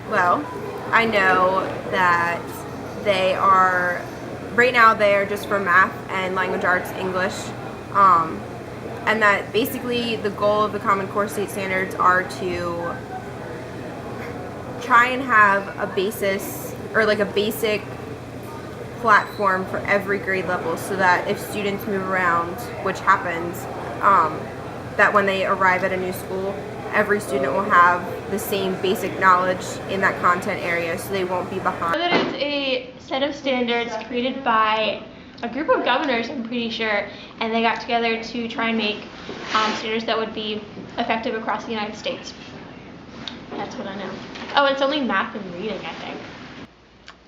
Well, I know that they are, right now they are just for math and language arts, English, um, and that basically the goal of the Common Core state standards are to try and have a basis or like a basic platform for every grade level so that if students move around, which happens, that when they arrive at a new school, every student will have the same basic knowledge in that content area so they won't be behind. That is a set of standards created by a group of governors, I'm pretty sure, and they got together to try and make standards that would be effective across the United States. That's what I know. Oh, it's only math and reading, I think.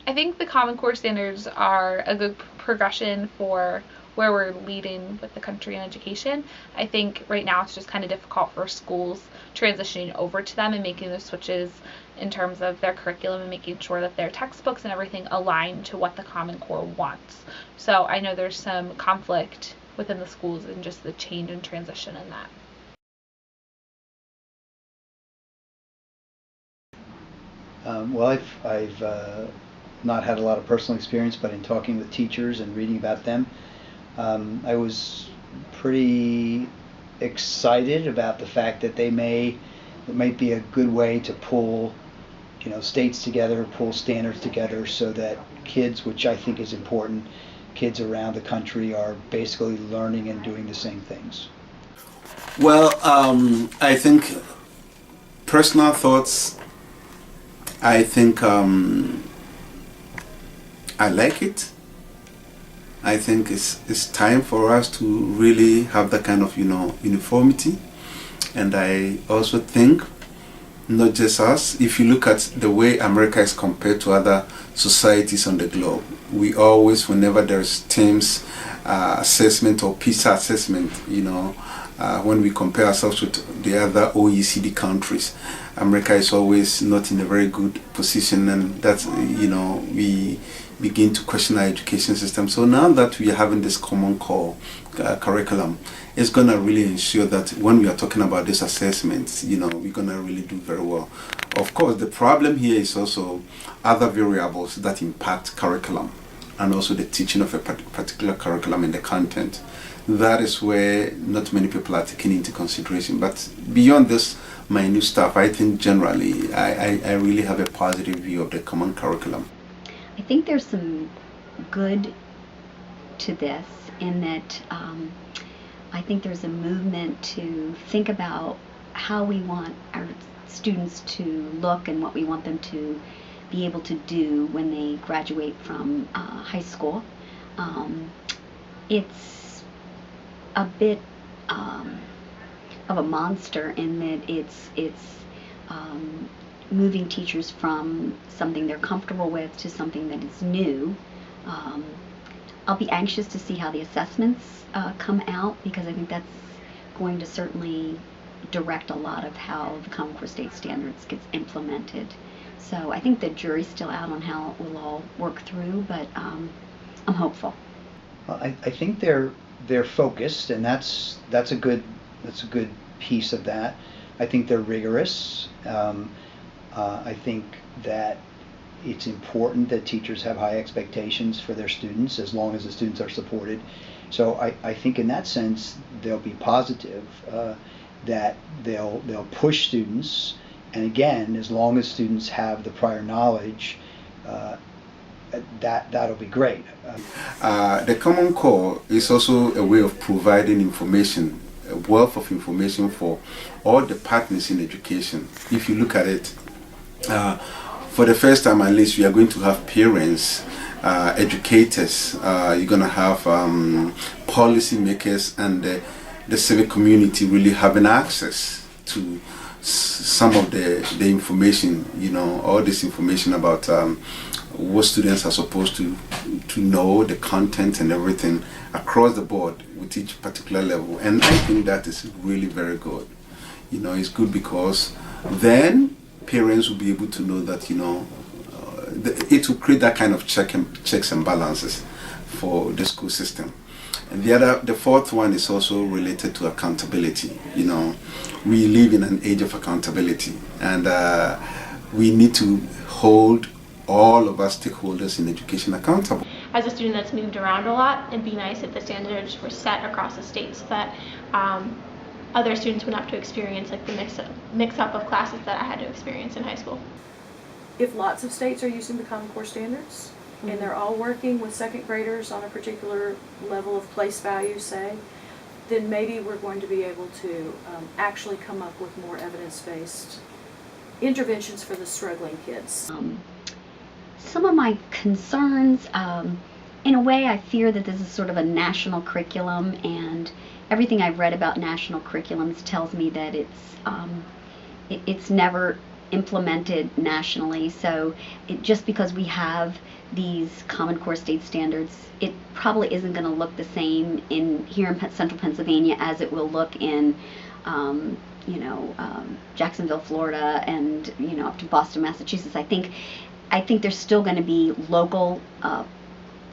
I think the Common Core standards are a good progression for where we're leading with the country in education. I think right now it's just kind of difficult for schools transitioning over to them and making the switches in terms of their curriculum and making sure that their textbooks and everything align to what the Common Core wants. So I know there's some conflict within the schools and just the change and transition in that. I've not had a lot of personal experience, but in talking with teachers and reading about them, I was pretty excited about the fact that it might be a good way to pull, states together, pull standards together, so that kids, which I think is important, kids around the country are basically learning and doing the same things. Well, I think personal thoughts. I think I like it. I think it's time for us to really have that kind of uniformity, and I also think not just us. If you look at the way America is compared to other societies on the globe, we always, whenever there's TIMSS assessment or PISA assessment, when we compare ourselves with the other OECD countries, America is always not in a very good position, and that's, we begin to question our education system. So now that we are having this Common Core curriculum, it's going to really ensure that when we are talking about these assessments, we're going to really do very well. Of course, the problem here is also other variables that impact curriculum and also the teaching of a particular curriculum and the content. That is where not many people are taking into consideration. But beyond this minute stuff, I think generally I really have a positive view of the common curriculum. I think there's some good to this in that I think there's a movement to think about how we want our students to look and what we want them to be able to do when they graduate from high school. It's a bit of a monster in that it's moving teachers from something they're comfortable with to something that is new. I'll be anxious to see how the assessments come out, because I think that's going to certainly direct a lot of how the Common Core State Standards gets implemented. So I think the jury's still out on how it will all work through, but I'm hopeful. Well, I think they're focused, and that's a good piece of that. I think they're rigorous. I think that it's important that teachers have high expectations for their students, as long as the students are supported. So I think in that sense they'll be positive, that they'll push students, and again, as long as students have the prior knowledge, that'll be great. The Common Core is also a way of providing information, a wealth of information for all the partners in education. If you look at it, for the first time at least, we are going to have parents, educators, you're going to have policy makers, and the civic community really having access to some of the information, all this information about what students are supposed to know, the content and everything across the board with each particular level. And I think that is really very good. It's good because then parents will be able to know that, it will create that kind of checks and balances for the school system. And the fourth one is also related to accountability. We live in an age of accountability, and we need to hold all of our stakeholders in education accountable. As a student that's moved around a lot, it'd be nice if the standards were set across the state so that other students wouldn't have to experience like the mix-up of classes that I had to experience in high school. If lots of states are using the Common Core standards and they're all working with second graders on a particular level of place value, say, then maybe we're going to be able to actually come up with more evidence-based interventions for the struggling kids. Some of my concerns, in a way, I fear that this is sort of a national curriculum, and everything I've read about national curriculums tells me that it's never implemented nationally. So just because we have these Common Core state standards, it probably isn't going to look the same here in central Pennsylvania as it will look in Jacksonville, Florida, and up to Boston, Massachusetts. I think there's still going to be local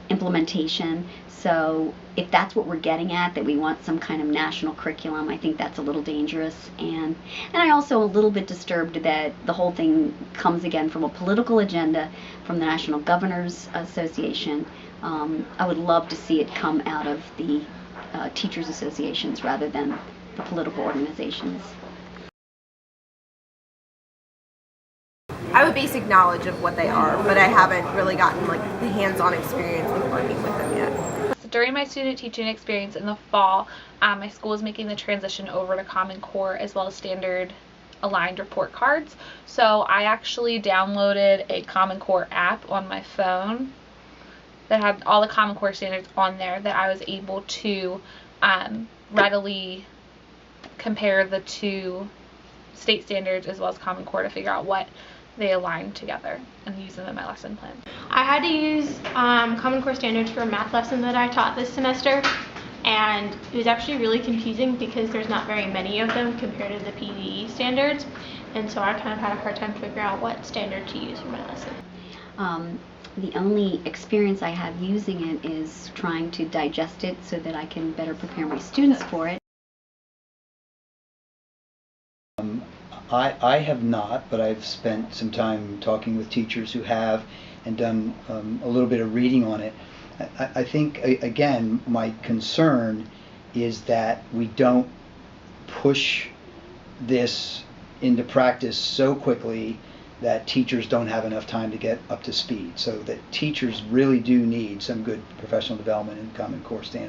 implementation. So if that's what we're getting at, that we want some kind of national curriculum, I think that's a little dangerous. And I also a little bit disturbed that the whole thing comes again from a political agenda from the National Governors Association. I would love to see it come out of the teachers associations rather than the political organizations. I have a basic knowledge of what they are, but I haven't really gotten like the hands-on experience with working with them yet. So during my student teaching experience in the fall, my school is making the transition over to Common Core as well as standard aligned report cards. So I actually downloaded a Common Core app on my phone that had all the Common Core standards on there that I was able to readily compare the two state standards as well as Common Core to figure out what they align together and use them in my lesson plan. I had to use Common Core standards for a math lesson that I taught this semester, and it was actually really confusing because there's not very many of them compared to the PDE standards, and so I kind of had a hard time figuring out what standard to use for my lesson. The only experience I have using it is trying to digest it so that I can better prepare my students for it. I have not, but I've spent some time talking with teachers who have and done a little bit of reading on it. I think, again, my concern is that we don't push this into practice so quickly that teachers don't have enough time to get up to speed. So that teachers really do need some good professional development in Common Core standards.